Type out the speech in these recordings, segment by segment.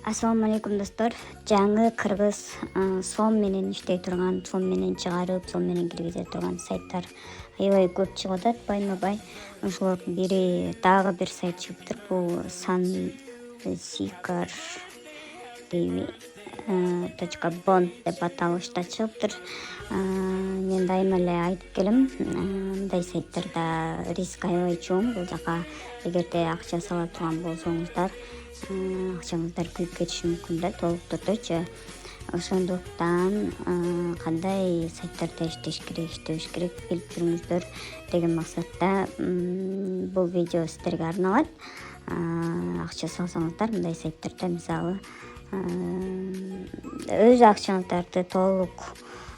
Assalamu alaikum достор. Жаңы кыргыз сом менен иштей турган, сом менен чыгарып, сом менен киргизе турган сайттар аябай көп чыгып атат байма-бай. Ошолордун бири дагы бир сайт чыгыптыр. Бул Sunseeker .bond деп аталышта чыгыптыр. Мен дайыма эле айтып келем, мындай сайттарда риск аябай чоң. Бул жака эгерде акча сала турган болсоңуздар, акчаңыздар күйүп кетиши мүмкүн да, толук түрдөчү. Ошондуктан кандай сайттарда иштеш керек, иштебеш керек билип жүрүңүздөр деген максатта бул видео сиздерге арналат. Акча салсаңыздар мындай сайттарда, мисалы, өз акчаңыздарды толук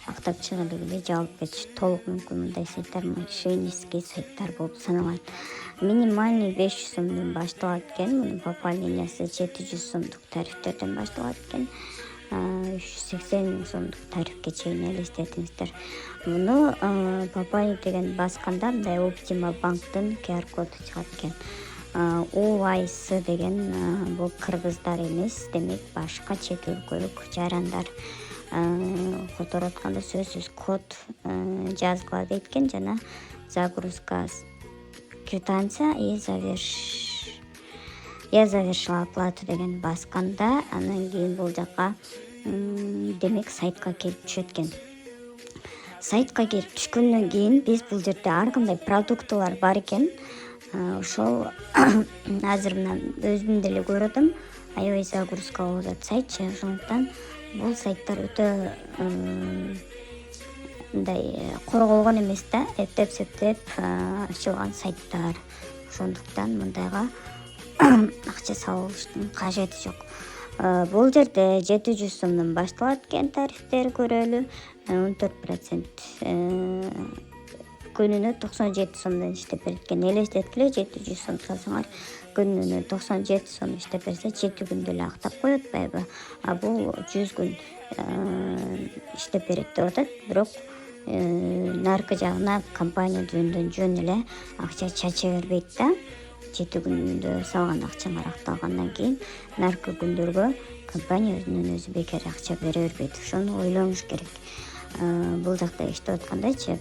актап чыгып эле алып кетиш толук мүмкүн. Мындай сайттар мошеннический сайттар болуп саналат. Минимальный 500 сомдон башталат экен. Мунун пополнениясы 700 сомдук тарифтерден башталат экен. 380 сомдук тарифке чейин элестетиңиздер. Муну пополнить деген басканда мындай Optima банктын QR коду чыгат экен. УАЙС деген бул кыргыздар эмес, демек башка чет өлкөлүк жарандар которуп атканда сөзсүз код жазгыла дейт экен. Жана загрузка квитанция я завершила оплату деген басканда, анан кийин бул жака демек сайтка келип түшөт экен. Сайтка келип түшкөндөн кийин биз бул жерде ар кандай продуктылар бар экен. Ошол азыр мына өзүм деле көрүп атам, аябай загрузка болуп атат сайтчы. Ошондуктан бул сайттар өтө мындай корголгон эмес да, эптеп ачылган сайттар. Ошондуктан мындайга акча салыштын кажети жок. Бул жерде 700 сомдон башталат экен тарифтер, көрөлү. 14% күнүнө 97 сомдон иштеп берет экен. Элестеткиле, 700 сом салсаңар күнүнө 97 сом иштеп берсе 7 күндө эле актап коет атпайбы? А бул 100 күн иштеп берет деп атат. Бирок наркы жагына компания жөн эле акча чача бербейт да. 7 күндө салган акчаңар акталгандан кийин наркы күндөргө компания өзүнөн өзү бекер акча бере бербейт. Ошону ойлонуш керек. Бул жакта иштеп аткандайчы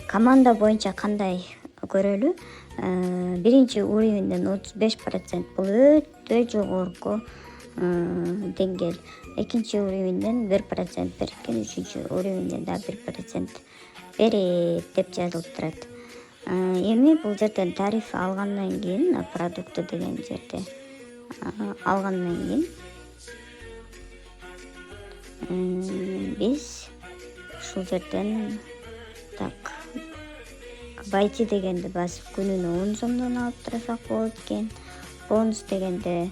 команда боюнча кандай көрөлү? Биринчи уровеньден 35% бул өтө жогорку деңгээл. Экинчи уровеньден 1% берген, үчүнчү уровеньден да 1% берет деп жазылып турат. Эми бул жерден тариф алгандан кийин, продукты деген жерде алгандан кийин биз ушул жерден так байти дегенди басып күнүнө 10 сомдон алып турсак болот экен. Бонус дегенде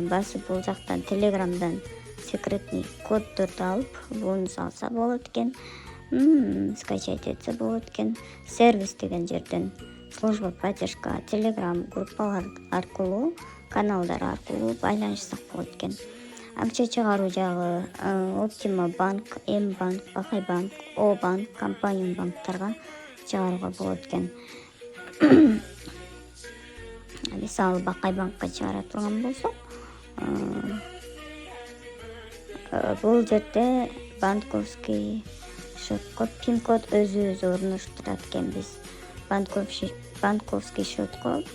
басып бул жактан телеграмдан секретный коддорду алып бонус алса болот экен. Скачать этсе болот экен. Сервис деген жерден служба поддержка телеграм группалар аркылуу, каналдар аркылуу байланышсак болот экен. Акча чыгаруу жагы Optima банк, М банк, Бакай банк, О банк, компания банктарга чыгарууга болот экен. Мисалы Бакай банкка чыгара турган болсок, бул жерде банковский счет-код, пин-код өзү орноштурат экенбиз. Банковский счет-код.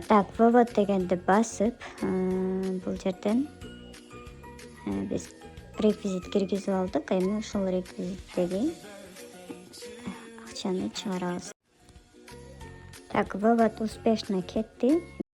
Так, вывод дегенди басып, бул жерден биз реквизит киргизип алдык. Эми ошол реквизиттеги акчаны чыгарабыз. Так, вывод успешно кетти.